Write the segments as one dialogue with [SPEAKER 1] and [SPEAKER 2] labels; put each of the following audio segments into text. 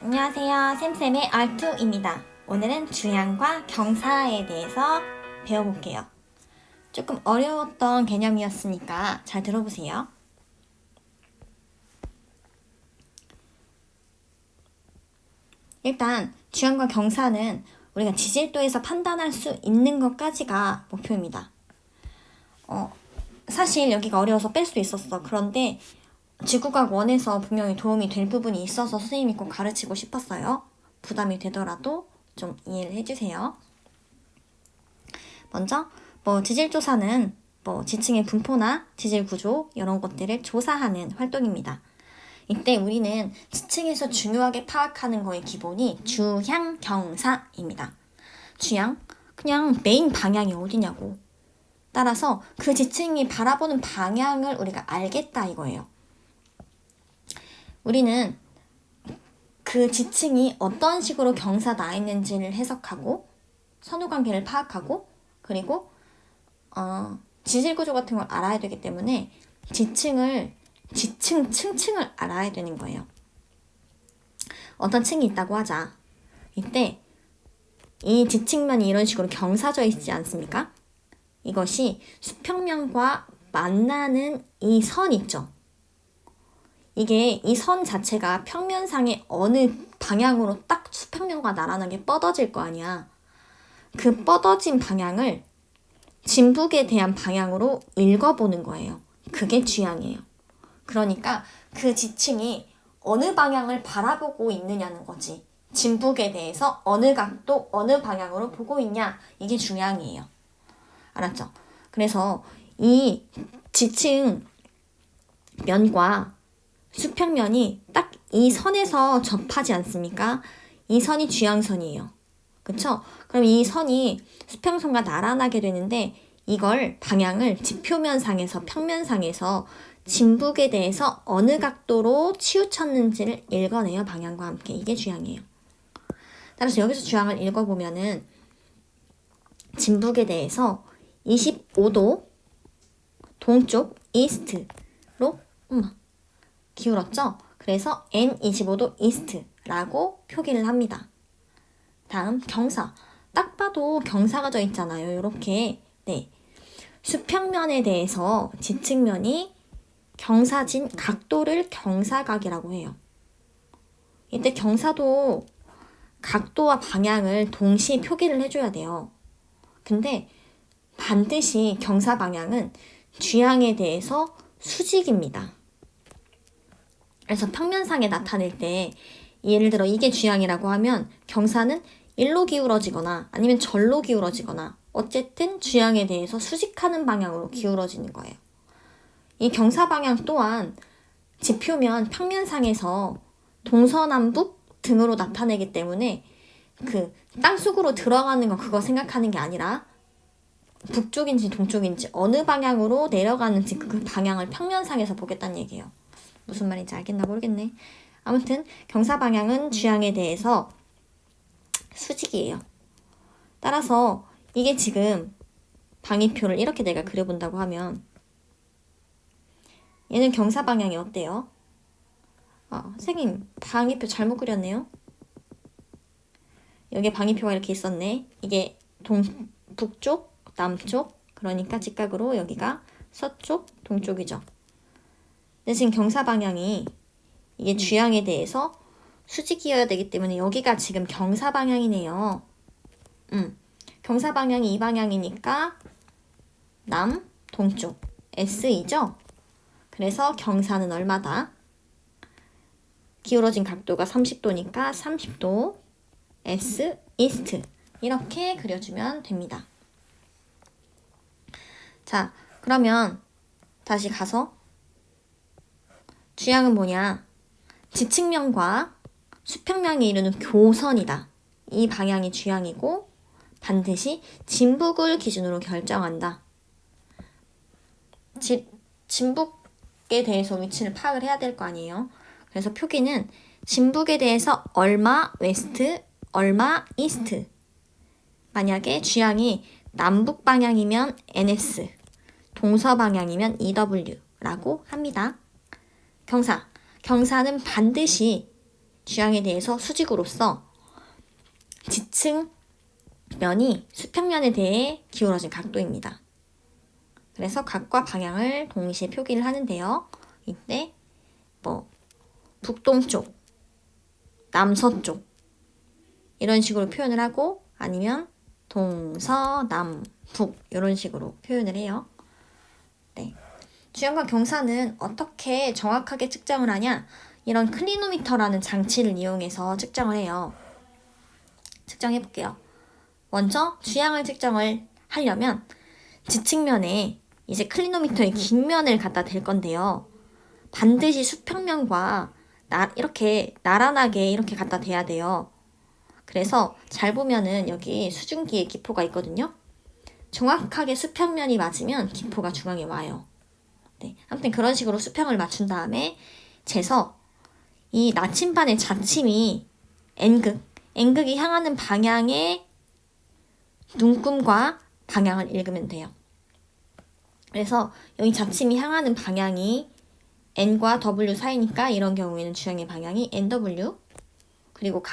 [SPEAKER 1] 안녕하세요. 쌤쌤의 R2입니다. 오늘은 주양과 경사에 대해서 배워볼게요. 조금 어려웠던 개념이었으니까 잘 들어보세요. 일단 주양과 경사는 우리가 지질도에서 판단할 수 있는 것까지가 목표입니다. 사실 여기가 어려워서 뺄 수 있었어. 그런데 지구과학 1에서 분명히 도움이 될 부분이 있어서 선생님이 꼭 가르치고 싶었어요. 부담이 되더라도 좀 이해를 해주세요. 먼저 지질조사는 지층의 분포나 지질 구조 이런 것들을 조사하는 활동입니다. 이때 우리는 지층에서 중요하게 파악하는 거의 기본이 주향, 경사입니다. 주향, 그냥 메인 방향이 어디냐고. 따라서 그 지층이 바라보는 방향을 우리가 알겠다 이거예요. 우리는 그 지층이 어떤 식으로 경사 나 있는지를 해석하고 선후관계를 파악하고 그리고 지질 구조 같은 걸 알아야 되기 때문에 층층을 알아야 되는 거예요. 어떤 층이 있다고 하자. 이때 이 지층면이 이런 식으로 경사져 있지 않습니까? 이것이 수평면과 만나는 이 선 있죠. 이게 이 선 자체가 평면상의 어느 방향으로 딱 수평면과 나란하게 뻗어질 거 아니야. 그 뻗어진 방향을 진북에 대한 방향으로 읽어보는 거예요. 그게 주양이에요. 그러니까 그 지층이 어느 방향을 바라보고 있느냐는 거지. 진북에 대해서 어느 각도, 어느 방향으로 보고 있냐. 이게 주양이에요. 알았죠? 그래서 이 지층 면과 수평면이 딱 이 선에서 접하지 않습니까? 이 선이 주양선이에요. 그쵸? 그럼 이 선이 수평선과 나란하게 되는데 이걸 방향을 지표면상에서 평면상에서 진북에 대해서 어느 각도로 치우쳤는지를 읽어내요. 방향과 함께. 이게 주양이에요. 따라서 여기서 주양을 읽어보면은 진북에 대해서 25도 동쪽 이스트로 기울었죠? 그래서 N25도 이스트라고 표기를 합니다. 다음 경사. 딱 봐도 경사가 져 있잖아요. 이렇게. 네. 수평면에 대해서 지층면이 경사진 각도를 경사각이라고 해요. 이때 경사도 각도와 방향을 동시에 표기를 해줘야 돼요. 근데 반드시 경사 방향은 주양에 대해서 수직입니다. 그래서 평면상에 나타낼 때 예를 들어 이게 주양이라고 하면 경사는 일로 기울어지거나 아니면 절로 기울어지거나 어쨌든 주양에 대해서 수직하는 방향으로 기울어지는 거예요. 이 경사 방향 또한 지표면 평면상에서 동서남북 등으로 나타내기 때문에 그 땅속으로 들어가는 거 그거 생각하는 게 아니라 북쪽인지 동쪽인지 어느 방향으로 내려가는지 그 방향을 평면상에서 보겠다는 얘기예요. 무슨 말인지 알겠나 모르겠네. 아무튼 경사 방향은 주양에 대해서 수직이에요. 따라서 이게 지금 방위표를 이렇게 내가 그려본다고 하면 얘는 경사 방향이 어때요? 선생님 방위표 잘못 그렸네요. 여기에 방위표가 이렇게 있었네. 이게 북쪽, 남쪽 그러니까 직각으로 여기가 서쪽, 동쪽이죠. 근데 지금 경사 방향이 이게 주양에 대해서 수직이어야 되기 때문에 여기가 지금 경사 방향이네요. 경사 방향이 이 방향이니까 남, 동쪽 S이죠? 그래서 경사는 얼마다? 기울어진 각도가 30도니까 30도 S, 이스트 이렇게 그려주면 됩니다. 자, 그러면 다시 가서 주양은 뭐냐? 지층면과 수평면이 이루는 교선이다. 이 방향이 주양이고 반드시 진북을 기준으로 결정한다. 진북에 대해서 위치를 파악을 해야 될 거 아니에요. 그래서 표기는 진북에 대해서 얼마 웨스트, 얼마 이스트. 만약에 주양이 남북 방향이면 NS, 동서 방향이면 EW라고 합니다. 경사는 반드시 주양에 대해서 수직으로서 지층면이 수평면에 대해 기울어진 각도입니다. 그래서 각과 방향을 동시에 표기를 하는데요. 이때 북동쪽, 남서쪽 이런 식으로 표현을 하고 아니면 동서남북 이런 식으로 표현을 해요. 네. 주양과 경사는 어떻게 정확하게 측정을 하냐? 이런 클리노미터라는 장치를 이용해서 측정을 해요. 측정해 볼게요. 먼저 주양을 측정을 하려면 지층면에 이제 클리노미터의 긴 면을 갖다 댈 건데요. 반드시 수평면과 이렇게 나란하게 이렇게 갖다 대야 돼요. 그래서 잘 보면은 여기 수증기의 기포가 있거든요. 정확하게 수평면이 맞으면 기포가 중앙에 와요. 네, 아무튼 그런 식으로 수평을 맞춘 다음에 재서 이 나침반의 자침이 N극이 향하는 방향의 눈금과 방향을 읽으면 돼요. 그래서 여기 자침이 향하는 방향이 N과 W 사이니까 이런 경우에는 주양의 방향이 NW, 그리고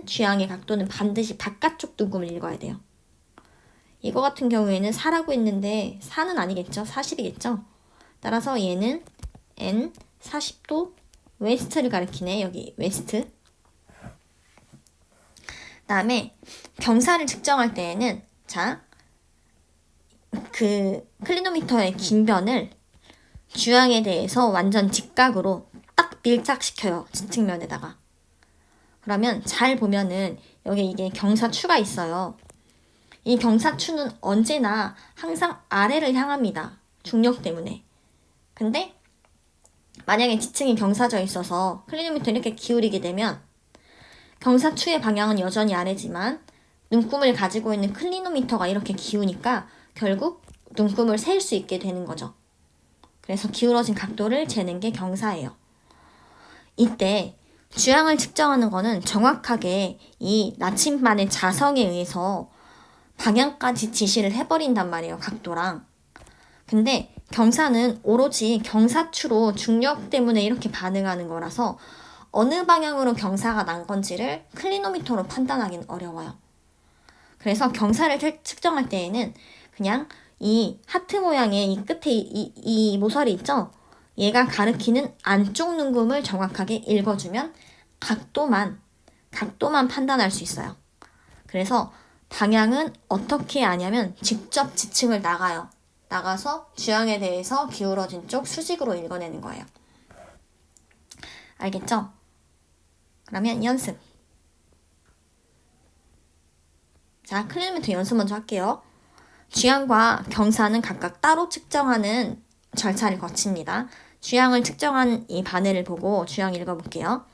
[SPEAKER 1] 주양의 각도는 반드시 바깥쪽 눈금을 읽어야 돼요. 이거 같은 경우에는 4라고 했는데 4는 아니겠죠? 40이겠죠? 따라서 얘는 N 40도 웨스트를 가리키네. 여기 웨스트. 다음에 경사를 측정할 때에는 그 클리노미터의 긴 변을 주양에 대해서 완전 직각으로 딱 밀착시켜요. 지층면에다가. 그러면 잘 보면은 여기 이게 경사추가 있어요. 이 경사추는 언제나 항상 아래를 향합니다. 중력 때문에. 근데 만약에 지층이 경사져 있어서 클리노미터 이렇게 기울이게 되면 경사추의 방향은 여전히 아래지만 눈금을 가지고 있는 클리노미터가 이렇게 기우니까 결국 눈금을 셀 수 있게 되는 거죠. 그래서 기울어진 각도를 재는 게 경사예요. 이때 주양을 측정하는 거는 정확하게 이 나침반의 자성에 의해서 방향까지 지시를 해버린단 말이에요. 각도랑. 근데 경사는 오로지 경사추로 중력 때문에 이렇게 반응하는 거라서 어느 방향으로 경사가 난 건지를 클리노미터로 판단하기는 어려워요. 그래서 경사를 측정할 때에는 그냥 이 하트 모양의 이 끝에 이 모서리 있죠? 얘가 가리키는 안쪽 눈금을 정확하게 읽어주면 각도만 판단할 수 있어요. 그래서 방향은 어떻게 아냐면 직접 지층을 나가서 주양에 대해서 기울어진 쪽 수직으로 읽어내는 거예요. 알겠죠? 그러면 연습. 자, 클리노미터 연습 먼저 할게요. 주양과 경사는 각각 따로 측정하는 절차를 거칩니다. 주양을 측정한 이 바늘을 보고 주양 읽어볼게요.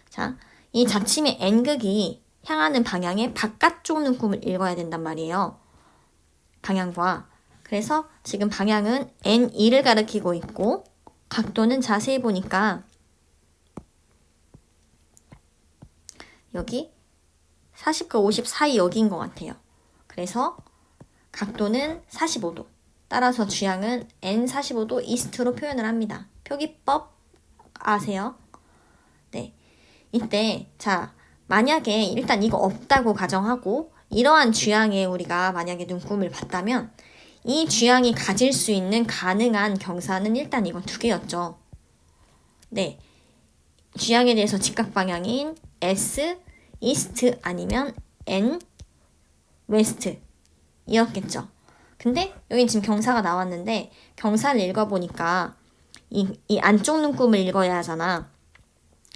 [SPEAKER 1] 자, 이 자침의 N극이 향하는 방향의 바깥쪽 눈금을 읽어야 된단 말이에요. 방향과. 그래서 지금 방향은 N2를 가리키고 있고 각도는 자세히 보니까 여기 40과 50 사이 여기인 것 같아요. 그래서 각도는 45도. 따라서 주양은 N45도 이스트로 표현을 합니다. 표기법 아세요? 네. 이때 만약에 일단 이거 없다고 가정하고 이러한 주양에 우리가 만약에 눈금을 봤다면 이 주양이 가질 수 있는 가능한 경사는 일단 이거 두 개였죠. 네. 주양에 대해서 직각 방향인 S 이스트 아니면 N 웨스트 이었겠죠. 근데 여기 지금 경사가 나왔는데 경사를 읽어보니까 이 안쪽 눈금을 읽어야 하잖아.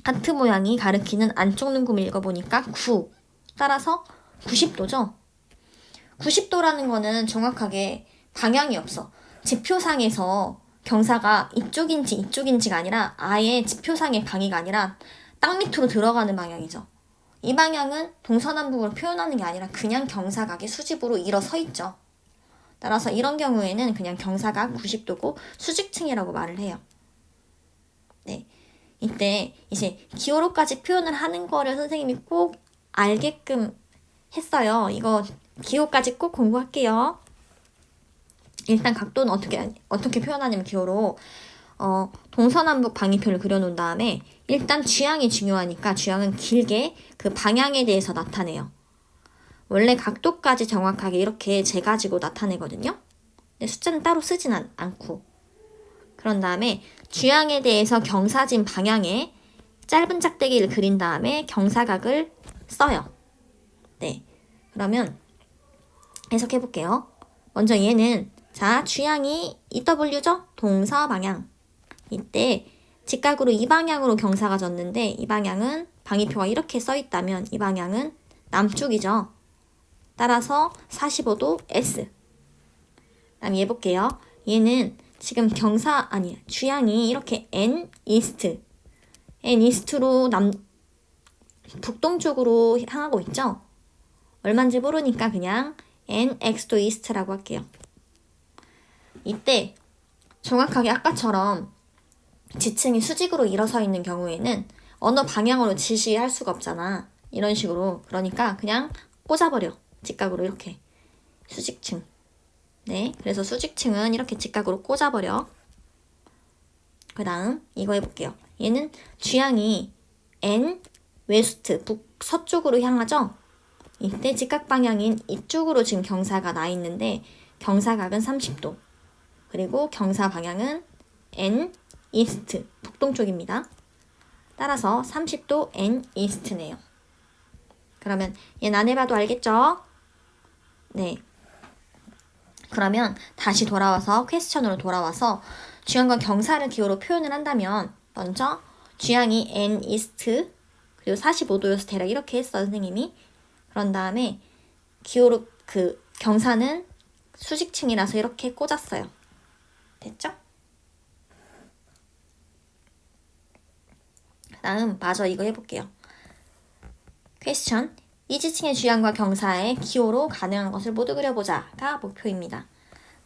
[SPEAKER 1] 하트 모양이 가리키는 안쪽 눈금을 읽어보니까 9. 따라서 90도죠. 90도라는 거는 정확하게 방향이 없어. 지표상에서 경사가 이쪽인지가 아니라 아예 지표상의 방위가 아니라 땅 밑으로 들어가는 방향이죠. 이 방향은 동서남북으로 표현하는 게 아니라 그냥 경사각의 수직으로 일어서 있죠. 따라서 이런 경우에는 그냥 경사각 90도고 수직층이라고 말을 해요. 네. 이때 이제 기호로까지 표현을 하는 거를 선생님이 꼭 알게끔 했어요. 이거 기호까지 꼭 공부할게요. 일단 각도는 어떻게 표현하냐면 기호로 동서남북 방위표를 그려놓은 다음에 일단 취향이 중요하니까 취향은 길게 그 방향에 대해서 나타내요. 원래 각도까지 정확하게 이렇게 재가지고 나타내거든요. 근데 숫자는 따로 쓰진 않고. 그런 다음에 취향에 대해서 경사진 방향에 짧은 짝대기를 그린 다음에 경사각을 써요. 네. 그러면 해석해 볼게요. 먼저 얘는 자, 취향이 EW죠? 동서 방향. 이때 직각으로 이 방향으로 경사가 졌는데 이 방향은 방위표가 이렇게 써 있다면 이 방향은 남쪽이죠. 따라서 45도 S. 다음 얘 볼게요. 얘는 지금 취향이 이렇게 N 이스트로 북동쪽으로 향하고 있죠. 얼마인지 모르니까 그냥 NX도 이스트라고 할게요. 이때 정확하게 아까처럼 지층이 수직으로 일어서 있는 경우에는 어느 방향으로 지시할 수가 없잖아. 이런 식으로. 그러니까 그냥 꽂아버려. 직각으로 이렇게. 수직층. 네. 그래서 수직층은 이렇게 직각으로 꽂아버려. 그 다음 이거 해볼게요. 얘는 취향이 N 웨스트 북서쪽으로 향하죠. 이때 직각 방향인 이쪽으로 지금 경사가 나 있는데 경사각은 30도. 그리고 경사 방향은 N 이스트 북동쪽입니다. 따라서 30도 N 이스트네요. 그러면 얘는 안 해봐도 알겠죠? 네. 그러면 다시 돌아와서 퀘스천으로 돌아와서 취향과 경사를 기호로 표현을 한다면 먼저 취향이 N 이스트 그리고 45도여서 대략 이렇게 했어요, 선생님이. 그런 다음에 기호로 그 경사는 수직층이라서 이렇게 꽂았어요. 됐죠? 다음 마저 이거 해볼게요. 퀘스천. 이 지층의 취향과 경사의 기호로 가능한 것을 모두 그려보자가 목표입니다.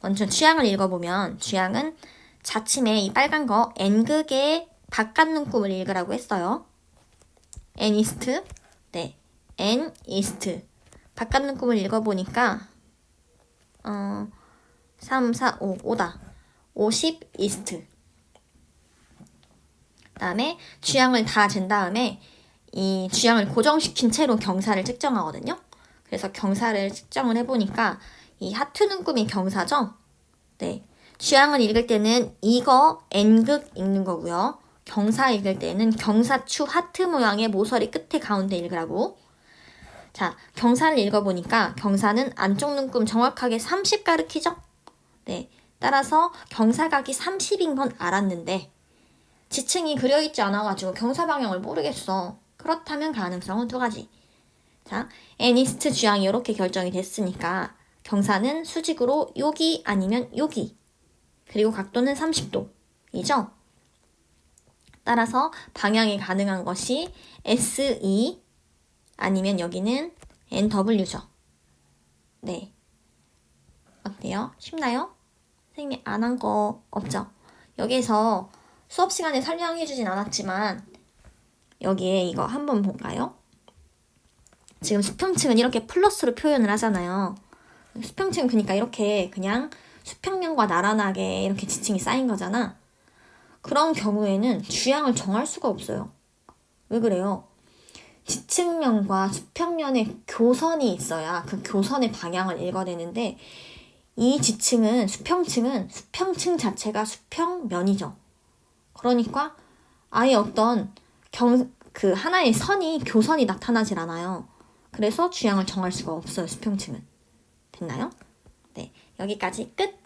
[SPEAKER 1] 먼저 취향을 읽어보면 취향은 자침에 이 빨간 거 N극의 바깥 눈금을 읽으라고 했어요. N 이스트. 네. N 이스트. 바깥 눈금을 읽어보니까 3, 4, 5, 5다. 50 이스트. 그 다음에 취향을 다 잰 다음에 이 취향을 고정시킨 채로 경사를 측정하거든요. 그래서 경사를 측정을 해보니까 이 하트 눈금이 경사죠? 네. 취향을 읽을 때는 이거 N극 읽는 거고요. 경사 읽을 때는 경사추 하트 모양의 모서리 끝에 가운데 읽으라고. 자, 경사를 읽어보니까 경사는 안쪽 눈금 정확하게 30 가리키죠? 네. 따라서 경사각이 30인 건 알았는데 지층이 그려있지 않아가지고 경사 방향을 모르겠어. 그렇다면 가능성은 두 가지. 자, N이스트 취향이 이렇게 결정이 됐으니까 경사는 수직으로 여기 아니면 여기. 그리고 각도는 30도이죠? 따라서 방향이 가능한 것이 SE 아니면 여기는 NW죠. 네. 어때요? 쉽나요? 선생님이 안 한 거 없죠? 여기에서 수업 시간에 설명해주진 않았지만 여기에 이거 한번 볼까요? 지금 수평층은 이렇게 플러스로 표현을 하잖아요. 수평층은 그러니까 이렇게 그냥 수평면과 나란하게 이렇게 지층이 쌓인 거잖아. 그런 경우에는 취향을 정할 수가 없어요. 왜 그래요? 지층면과 수평면의 교선이 있어야 그 교선의 방향을 읽어내는데 이 지층은 수평층 자체가 수평면이죠. 그러니까 아예 어떤 그 하나의 교선이 나타나질 않아요. 그래서 취향을 정할 수가 없어요, 수평층은. 됐나요? 네, 여기까지 끝!